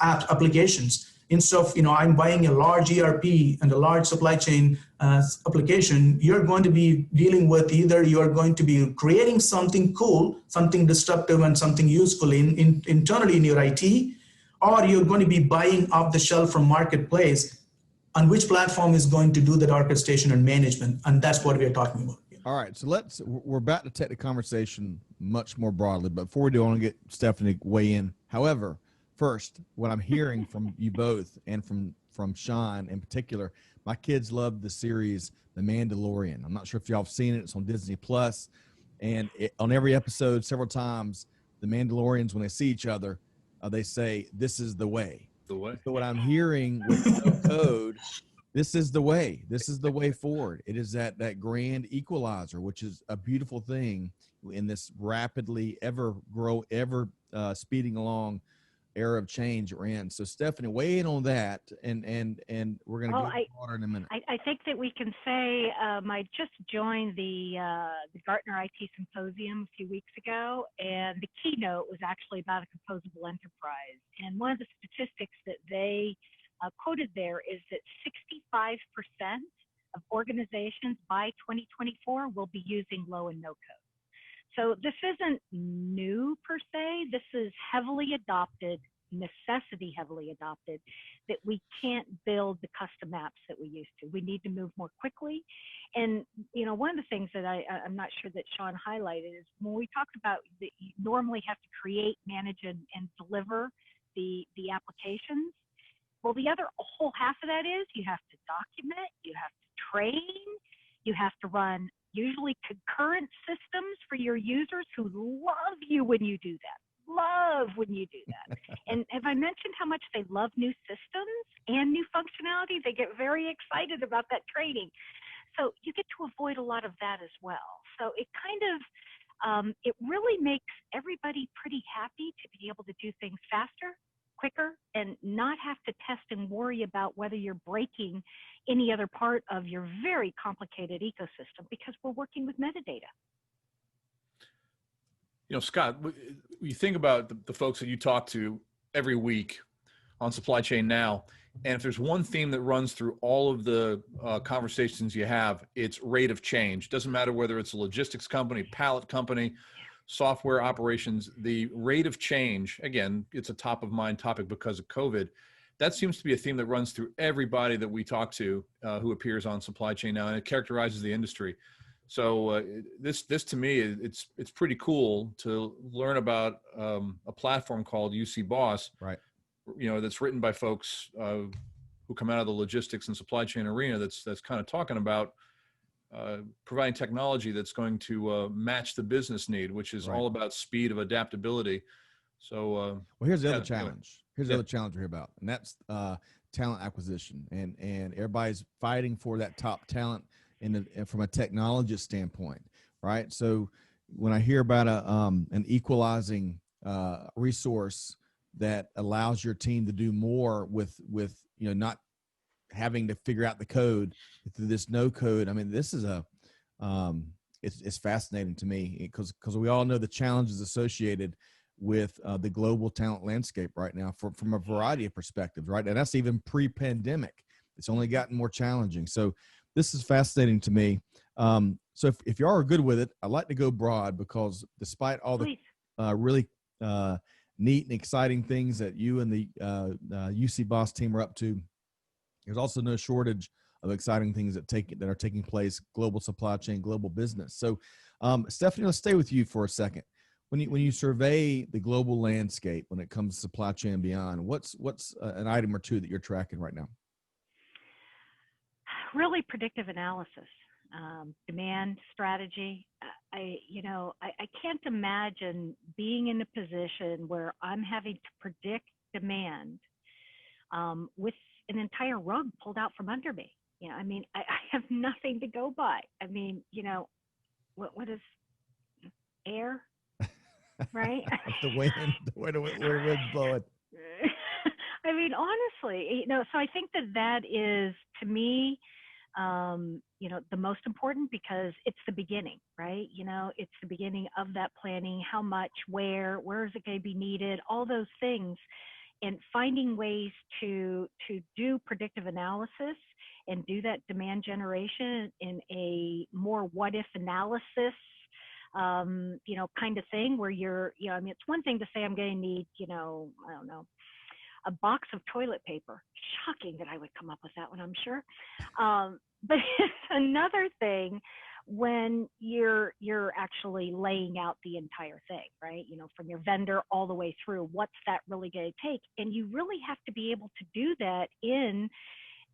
applications. Instead of, I'm buying a large ERP and a large supply chain application, you're going to be dealing with either you're going to be creating something cool, something disruptive and something useful internally in your IT, or you're going to be buying off the shelf from marketplace, on which platform is going to do that orchestration and management. And that's what we're talking about. All right. So we're about to take the conversation much more broadly, but before we do, I want to get Steffanie weigh in. However, first, what I'm hearing from you both and from Shan in particular, my kids love the series The Mandalorian. I'm not sure if y'all have seen it. It's on Disney Plus, and on every episode, several times, the Mandalorians, when they see each other, they say, "This is the way." The way. So what I'm hearing with no code, this is the way. This is the way forward. It is that grand equalizer, which is a beautiful thing in this rapidly ever speeding along era of change we're in. So Steffanie, weigh in on that, and we're going to go water in a minute. I think that we can say I just joined the Gartner IT Symposium a few weeks ago, and the keynote was actually about a composable enterprise. And one of the statistics that they quoted there is that 65% of organizations by 2024 will be using low and no code. So this isn't new per se. This is heavily adopted, necessity heavily adopted, that we can't build the custom apps that we used to. We need to move more quickly. And, one of the things that I'm not sure that Shan highlighted is when we talked about that you normally have to create, manage, and deliver the applications. Well, the other whole half of that is you have to document, you have to train, you have to run usually concurrent systems for your users who love you when you do that. Love when you do that. And have I mentioned how much they love new systems and new functionality? They get very excited about that training. So you get to avoid a lot of that as well. So it kind of, it really makes everybody pretty happy to be able to do things faster quicker and not have to test and worry about whether you're breaking any other part of your very complicated ecosystem because we're working with metadata. You know, Scott, you think about the folks that you talk to every week on Supply Chain Now, and if there's one theme that runs through all of the conversations you have, it's rate of change. Doesn't matter whether it's a logistics company, pallet company, software operations, the rate of change, again, it's a top of mind topic because of COVID. That seems to be a theme that runs through everybody that we talk to who appears on Supply Chain Now, and it characterizes the industry. So this to me, it's pretty cool to learn about a platform called UCBOS, right? You know, that's written by folks who come out of the logistics and supply chain arena. That's kind of talking about providing technology that's going to match the business need, which is all about speed of adaptability. So, well, here's the other challenge. Here's the other challenge we hear about, and that's talent acquisition, and everybody's fighting for that top talent from a technologist standpoint, right? So when I hear about an equalizing resource that allows your team to do more with not having to figure out the code through this no code. I mean, this is it's fascinating to me because we all know the challenges associated with the global talent landscape right now from a variety of perspectives, right? And that's even pre-pandemic. It's only gotten more challenging. So this is fascinating to me. So if you are good with it, I'd like to go broad because despite all the really neat and exciting things that you and the UCBOS team are up to, there's also no shortage of exciting things that are taking place, global supply chain, global business. So Steffanie, let's stay with you for a second. When you survey the global landscape when it comes to supply chain and beyond, what's an item or two that you're tracking right now? Really predictive analysis, demand strategy. I can't imagine being in a position where I'm having to predict demand with an entire rug pulled out from under me. I mean, I have nothing to go by. I mean, what is air, right? the wind blowing. I mean, honestly, so I think that is, to me, the most important because it's the beginning, right? It's the beginning of that planning, how much, where is it going to be needed, all those things, and finding ways to do predictive analysis and do that demand generation in a more what if analysis, kind of thing where you're, I mean, it's one thing to say I'm going to need, I don't know, a box of toilet paper. Shocking that I would come up with that one, I'm sure. But it's another thing when you're actually laying out the entire thing, right? From your vendor all the way through, what's that really going to take? And you really have to be able to do that in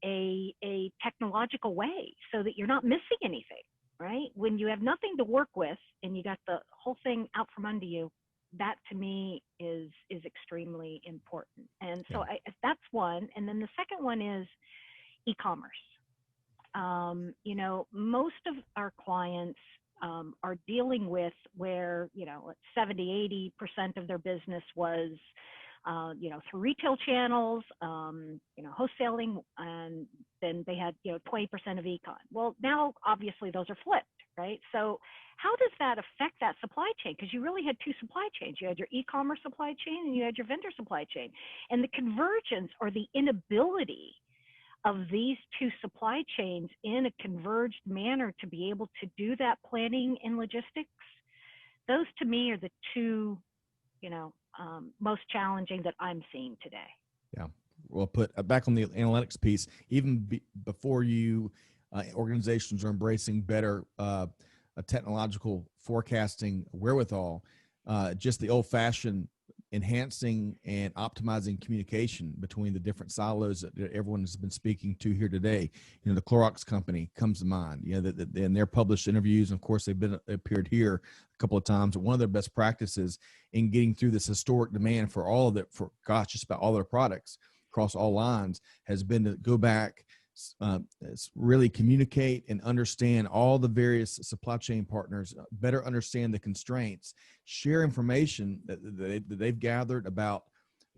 a technological way so that you're not missing anything, right? When you have nothing to work with and you got the whole thing out from under you, that to me is extremely important. And so that's one. And then the second one is e-commerce. Most of our clients are dealing with where, 70, 80% of their business was, through retail channels, wholesaling, and then they had, 20% of e-com. Well, now obviously those are flipped, right? So how does that affect that supply chain? Because you really had two supply chains. You had your e-commerce supply chain and you had your vendor supply chain. And the convergence or the inability of these two supply chains in a converged manner to be able to do that planning and logistics, those to me are the two, most challenging that I'm seeing today. Yeah, well put. Back on the analytics piece, even before organizations are embracing better technological forecasting wherewithal, just the old-fashioned enhancing and optimizing communication between the different silos that everyone has been speaking to here today. The Clorox company comes to mind, in their published interviews. And of course, they've appeared here a couple of times. One of their best practices in getting through this historic demand for just about all their products across all lines has been to go back, really communicate and understand all the various supply chain partners, better understand the constraints, share information that they've gathered about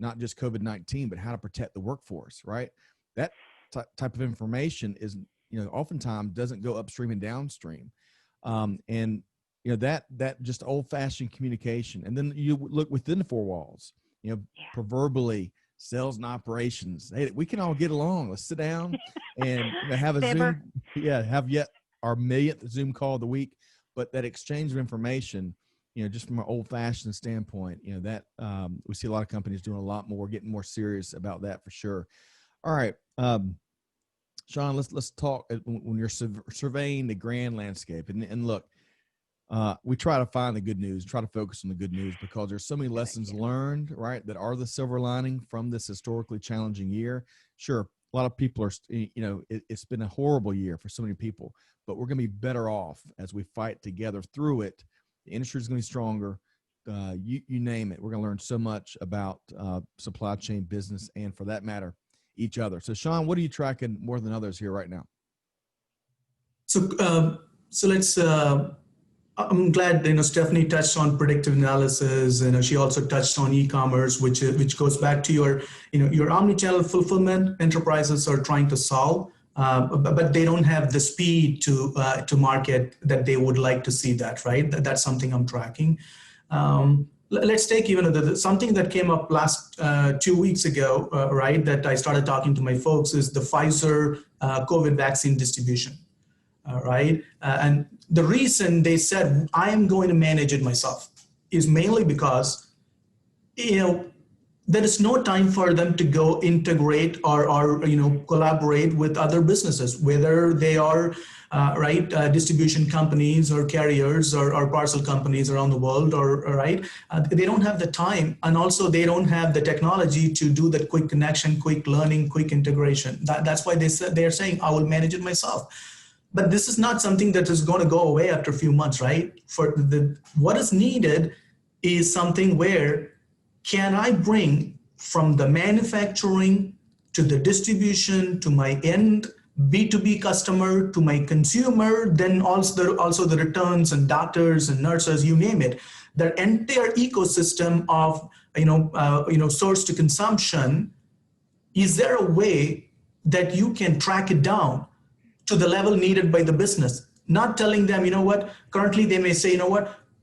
not just COVID-19, but how to protect the workforce, right? That type of information is, oftentimes doesn't go upstream and downstream. And that just old-fashioned communication. And then you look within the four walls, proverbially sales and operations. Hey, we can all get along. Let's sit down and have a Zoom. Yeah. Have yet our millionth Zoom call of the week, but that exchange of information, just from an old-fashioned standpoint, that we see a lot of companies doing a lot more, getting more serious about that for sure. All right, Shan, let's talk when you're surveying the grand landscape, and look, we try to find the good news, try to focus on the good news, because there's so many lessons learned, right, that are the silver lining from this historically challenging year. Sure, a lot of people are, it's been a horrible year for so many people, but we're going to be better off as we fight together through it. The industry is going to be stronger. You name it. We're going to learn so much about supply chain business, and for that matter, each other. So Shan, what are you tracking more than others here right now? So let's, I'm glad, Steffanie touched on predictive analysis, and she also touched on e-commerce, which goes back to your omni-channel fulfillment enterprises are trying to solve, but they don't have the speed to market that they would like to see that, right? That's something I'm tracking. Let's take even something that came up last 2 weeks ago, right, that I started talking to my folks, is the Pfizer COVID vaccine distribution, right? And the reason they said, I am going to manage it myself, is mainly because, there is no time for them to go integrate or collaborate with other businesses, whether they are distribution companies or carriers or parcel companies around the world, they don't have the time, and also they don't have the technology to do that quick connection, quick learning, quick integration. That's why they're saying, I will manage it myself. But this is not something that is going to go away after a few months, right? What is needed is something where, can I bring from the manufacturing to the distribution to my end B2B customer to my consumer, then also the returns and doctors and nurses, you name it, the entire ecosystem of source to consumption. Is there a way that you can track it down to the level needed by the business? Not telling them, currently they may say,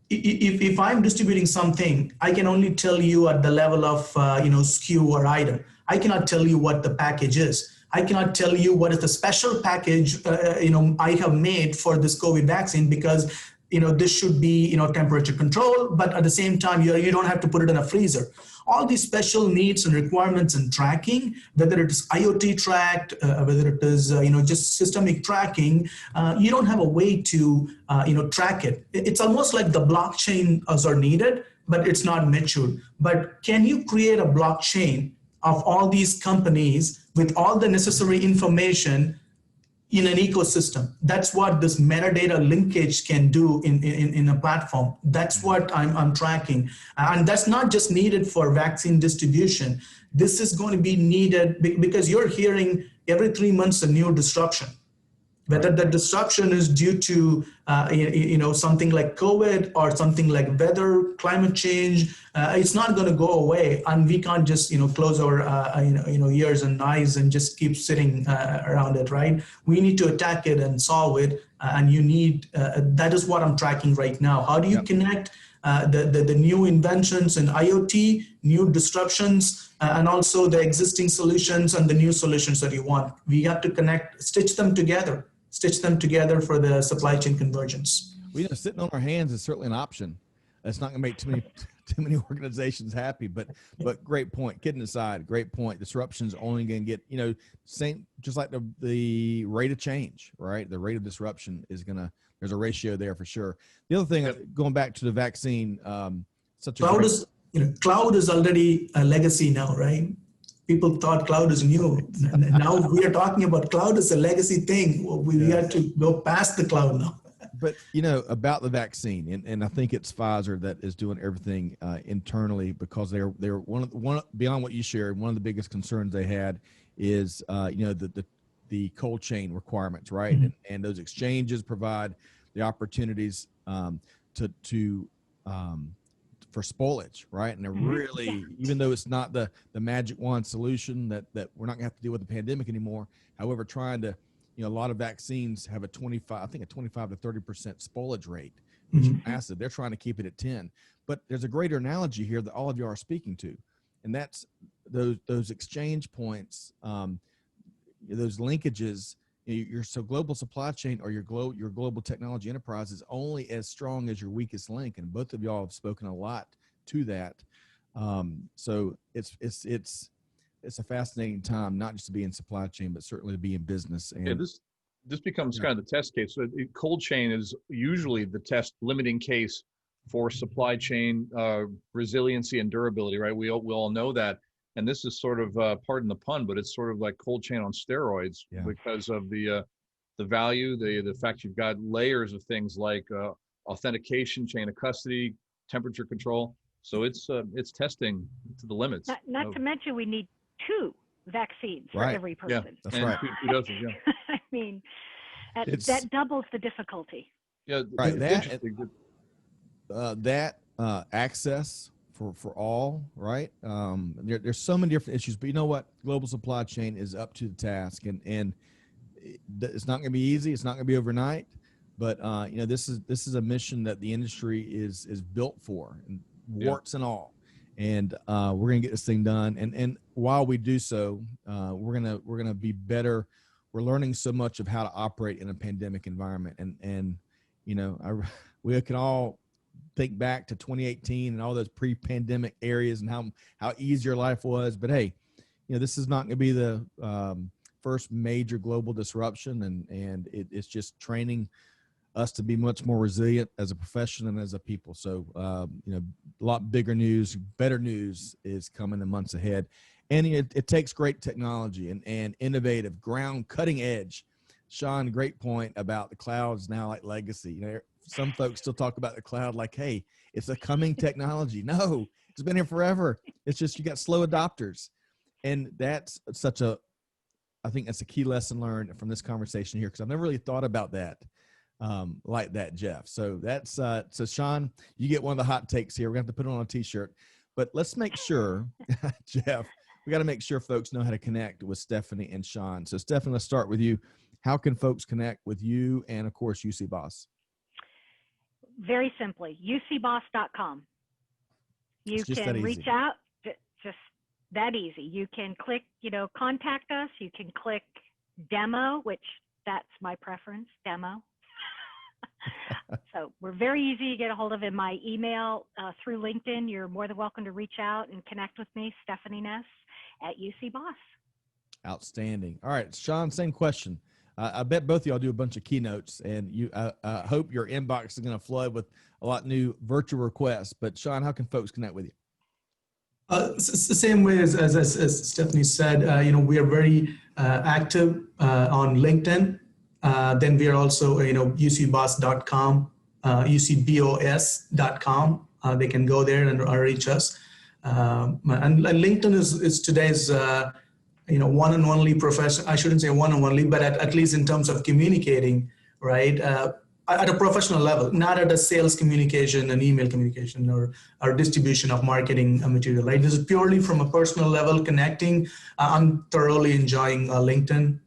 if I'm distributing something, I can only tell you at the level of SKU or item. I cannot tell you what the package is. I cannot tell you what is the special package I have made for this COVID vaccine, because this should be temperature control, but at the same time you don't have to put it in a freezer. All these special needs and requirements and tracking, whether it is IoT tracked, whether it is just systemic tracking, you don't have a way to track it. It's almost like the blockchain are needed, but it's not matured. But can you create a blockchain of all these companies with all the necessary information in an ecosystem? That's what this metadata linkage can do in a platform. That's what I'm tracking. And that's not just needed for vaccine distribution. This is going to be needed because you're hearing every 3 months a new disruption. Whether the disruption is due to something like COVID or something like weather, climate change, it's not going to go away, and we can't just close our ears and eyes and just keep sitting around it, right? We need to attack it and solve it, and you need that is what I'm tracking right now. How do you connect the new inventions in IoT, new disruptions, and also the existing solutions and the new solutions that you want? We have to stitch them together for the supply chain convergence. Sitting on our hands is certainly an option. That's not going to make too many organizations happy, but great point. Kidding aside, great point. Disruption's only going to get, same, just like the rate of change, right? The rate of disruption there's a ratio there for sure. The other thing, going back to the vaccine, cloud is already a legacy now, right? People thought cloud is new. Now we are talking about cloud as a legacy thing. We have to go past the cloud now. But, about the vaccine, and I think it's Pfizer that is doing everything internally, because they're one beyond what you shared, one of the biggest concerns they had is, the cold chain requirements, right? Mm-hmm. And those exchanges provide the opportunities for for spoilage, right? And they're really, even though it's not the magic wand solution that we're not gonna have to deal with the pandemic anymore. However, trying to, a lot of vaccines have a 25 to 30% spoilage rate, which is massive. They're trying to keep it at 10. But there's a greater analogy here that all of you are speaking to, and that's those exchange points, those linkages. Your global supply chain or your global technology enterprise is only as strong as your weakest link, and both of y'all have spoken a lot to that. So it's a fascinating time, not just to be in supply chain, but certainly to be in business. And this becomes kind of the test case. So cold chain is usually the test limiting case for supply chain resiliency and durability, right? We all know that. And this is sort of, pardon the pun, but it's sort of like cold chain on steroids because of the value, the fact you've got layers of things like authentication, chain of custody, temperature control. So it's testing to the limits. Not to mention we need 2 vaccines for every person. Yeah, that's right. 2 doses, yeah. I mean, that doubles the difficulty. Yeah, right. That access for all, right? There's so many different issues, but you know what? Global supply chain is up to the task, and it's not going to be easy. It's not going to be overnight, but this is a mission that the industry is built for, and warts and all. And we're going to get this thing done. And while we do so, we're gonna be better. We're learning so much of how to operate in a pandemic environment, and we can all think back to 2018 and all those pre-pandemic areas and how easier life was. But hey, this is not going to be the first major global disruption, and it's just training us to be much more resilient as a profession and as a people. So, a lot bigger news, better news is coming in months ahead. And it takes great technology and innovative, ground cutting edge. Shan, great point about the cloud's now like legacy. Some folks still talk about the cloud like, hey, it's a coming technology. No, it's been here forever. It's just, you got slow adopters. And that's I think that's a key lesson learned from this conversation here, because I've never really thought about that like that, Jeff. So that's, so Shan, you get one of the hot takes here. We're going to have to put it on a t-shirt, but let's make sure, Jeff, we got to make sure folks know how to connect with Steffanie and Shan. So Steffanie, let's start with you. How can folks connect with you and, of course, UCBOS? Very simply, UCBOS.com. You can reach out, just that easy. You can click, contact us. You can click demo, which that's my preference, demo. So we're very easy to get a hold of. In my email through LinkedIn, you're more than welcome to reach out and connect with me, Steffanie Ness at UCBOS. Outstanding. All right, Shan, same question. I bet both of y'all do a bunch of keynotes, and I hope your inbox is going to flood with a lot of new virtual requests. But Shan, how can folks connect with you? It's the same way as Steffanie said. We are very active on LinkedIn. Then we are also, UCBOS.com, UCBOS.com. They can go there and reach us. And LinkedIn is today's one and only profession. I shouldn't say one and only, but at least in terms of communicating, right? At a professional level, not at a sales communication and email communication or distribution of marketing material, right? This is purely from a personal level connecting. I'm thoroughly enjoying LinkedIn.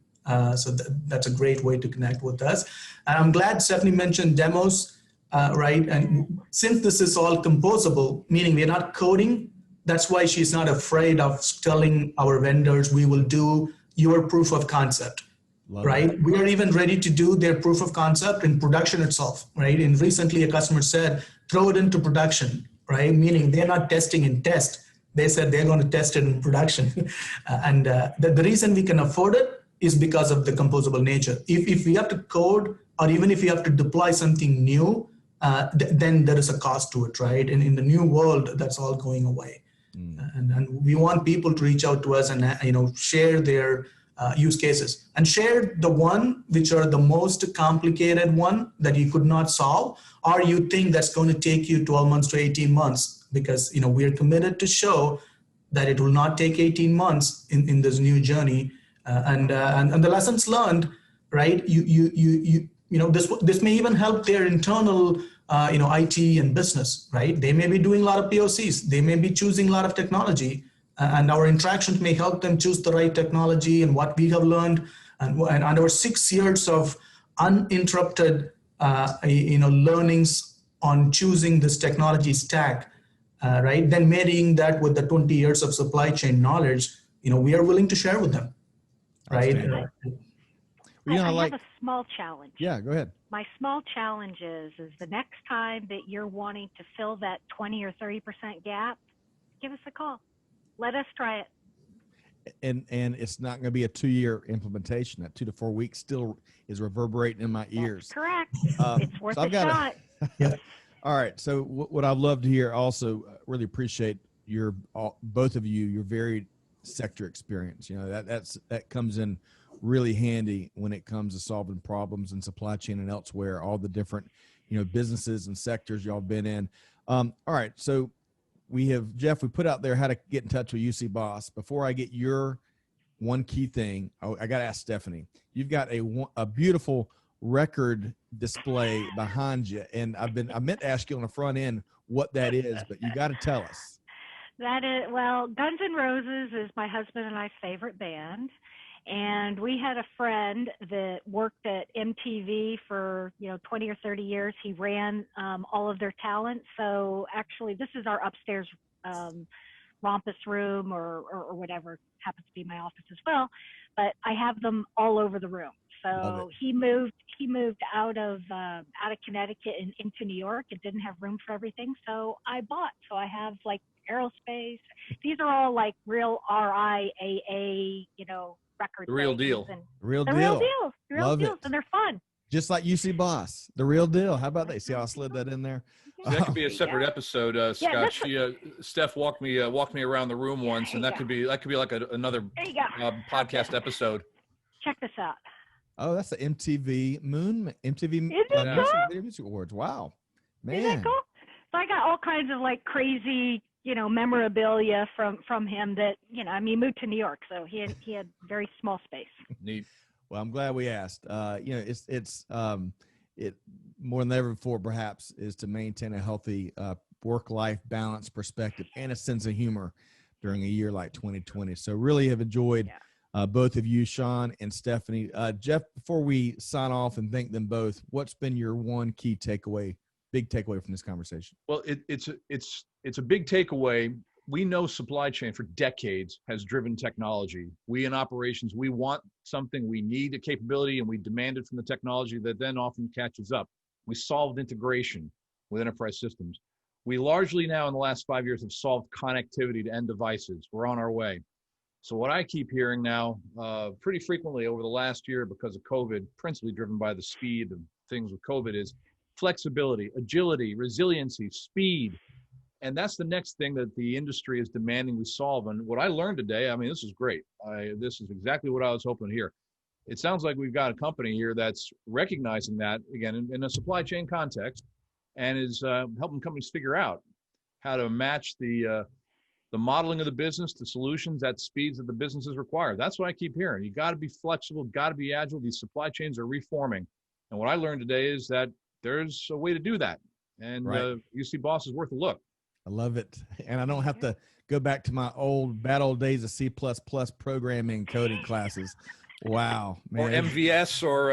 So that's a great way to connect with us. And I'm glad Steffanie mentioned demos, right? And since this is all composable, meaning we're not coding, that's why she's not afraid of telling our vendors, we will do your proof of concept. Love right? That. We are even ready to do their proof of concept in production itself, right? And recently a customer said, throw it into production, right? Meaning they're not testing in test. They said they're going to test it in production. And the reason we can afford it is because of the composable nature. If we have to code, or even if we have to deploy something new, then there is a cost to it, right? And in the new world, that's all going away. And we want people to reach out to us and share their use cases, and share the one which are the most complicated one that you could not solve, or you think that's going to take you 12 months to 18 months, because we're committed to show that it will not take 18 months in this new journey. And the lessons learned, right? This may even help their internal IT and business, right? They may be doing a lot of POCs. They may be choosing a lot of technology, and our interactions may help them choose the right technology and what we have learned. And our 6 years of uninterrupted, learnings on choosing this technology stack, right? Then marrying that with the 20 years of supply chain knowledge, we are willing to share with them, right? I have a small challenge. Yeah, go ahead. My small challenge is the next time that you're wanting to fill that 20 or 30% gap, give us a call. Let us try it. And it's not going to be a 2-year implementation. That 2 to 4 weeks still is reverberating in my ears. That's correct. It's worth a shot. Yeah. All right. So what I'd love to hear also, really appreciate both of you, your varied sector experience. That comes in really handy when it comes to solving problems in supply chain and elsewhere, all the different, businesses and sectors y'all been in. All right. So Jeff, we put out there how to get in touch with UCBOS. Before I get your one key thing, I got to ask Steffanie. You've got a beautiful record display behind you, and I meant to ask you on the front end what that is, but you got to tell us. That is, Guns N' Roses is my husband and I's favorite band. And we had a friend that worked at MTV for 20 or 30 years. He ran all of their talent. So actually, this is our upstairs rompus room or whatever. It happens to be my office as well. But I have them all over the room. So he moved out of Connecticut and into New York. It didn't have room for everything. So I bought. So I have like aerospace. These are all like real RIAA, record. The real deal. Real deal. Real deals, and they're fun. Just like UCBOS, the real deal. How about that? See how I slid that in there? So that could be a separate episode, Scott. Steph walked me around the room once, and that could be like another podcast episode. Check this out. Oh, that's the MTV Music Awards. Wow, man. Isn't that cool? So I got all kinds of like crazy, memorabilia from him that, he moved to New York, so he had very small space. Neat. Well, I'm glad we asked. It's more than ever before, perhaps, is to maintain a healthy work-life balance perspective and a sense of humor during a year like 2020. So really have enjoyed both of you, Shan and Steffanie. Jeff, before we sign off and thank them both, what's been your one key takeaway, big takeaway from this conversation? Well, it's a big takeaway. We know supply chain for decades has driven technology. We in operations, we want something, we need a capability, and we demand it from the technology that then often catches up. We solved integration with enterprise systems. We largely now in the last 5 years have solved connectivity to end devices. We're on our way. So what I keep hearing now pretty frequently over the last year because of COVID, principally driven by the speed of things with COVID, is flexibility, agility, resiliency, speed. And that's the next thing that the industry is demanding we solve. And what I learned today, this is great. This is exactly what I was hoping to hear. It sounds like we've got a company here that's recognizing that, again, in a supply chain context, and is helping companies figure out how to match the modeling of the business to solutions at speeds that the businesses require. That's what I keep hearing. You got to be flexible, got to be agile. These supply chains are reforming. And what I learned today is that there's a way to do that. And UCBOS is worth a look. I love it. And I don't have to go back to my bad old days of C++ programming coding classes. Wow, man. Or MVS or,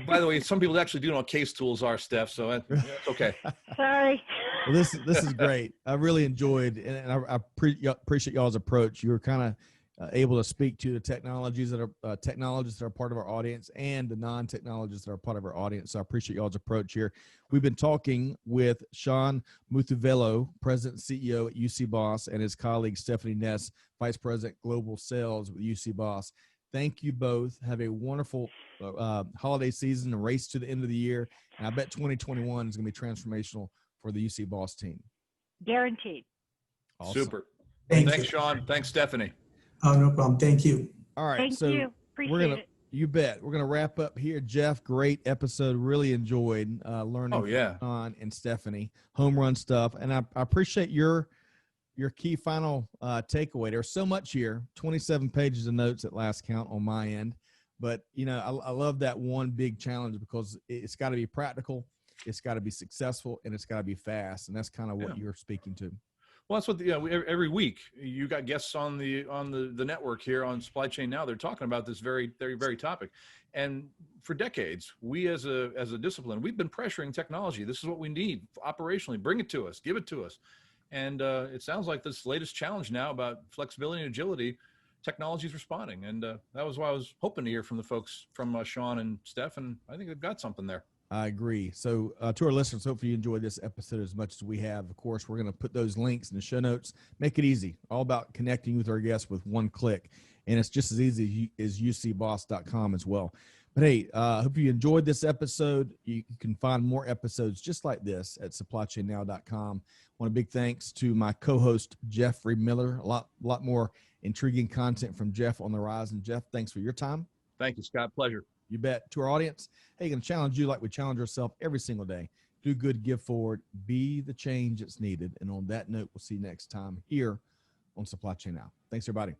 by the way, some people actually do know what case tools are, Steph, so that's okay. Sorry. Well, this is great. I really enjoyed, and I appreciate y'all's approach. You were kind of able to speak to the technologists that are part of our audience and the non-technologists that are part of our audience. So I appreciate y'all's approach here. We've been talking with Shan Muthuvelu, President and CEO at UCBOS, and his colleague Steffanie Ness, Vice President Global Sales with UCBOS. Thank you both. Have a wonderful holiday season, a race to the end of the year. And I bet 2021 is going to be transformational for the UCBOS team. Guaranteed. Awesome. Super. Thanks, Shan. Thanks, Stephanie. Oh, no problem. Thank you. All right. Thank you. Appreciate it. You bet. We're going to wrap up here. Jeff, great episode. Really enjoyed learning from Shan and Steffanie. Home run stuff. And I appreciate your key final takeaway. There's so much here, 27 pages of notes at last count on my end. But, I love that one big challenge because it's got to be practical. it's got to be successful, and it's got to be fast. And that's kind of what you're speaking to. Well, that's what every week you got guests on the network here on Supply Chain Now. They're talking about this very topic, and for decades, we as a discipline, we've been pressuring technology. This is what we need operationally. Bring it to us, give it to us, and it sounds like this latest challenge now about flexibility and agility, technology is responding, and that was why I was hoping to hear from the folks from Shan and Steph, and I think they've got something there. I agree. So to our listeners, hopefully you enjoyed this episode as much as we have. Of course, we're going to put those links in the show notes. Make it easy. All about connecting with our guests with one click. And it's just as easy as UCBOS.com as well. But hey, I hope you enjoyed this episode. You can find more episodes just like this at supplychainnow.com. I want a big thanks to my co-host, Jeffrey Miller. A lot more intriguing content from Jeff on the horizon. Jeff, thanks for your time. Thank you, Scott. Pleasure. You bet. To our audience, hey, going to challenge you like we challenge ourselves every single day. Do good, give forward, be the change that's needed. And on that note, we'll see you next time here on Supply Chain Now. Thanks, everybody.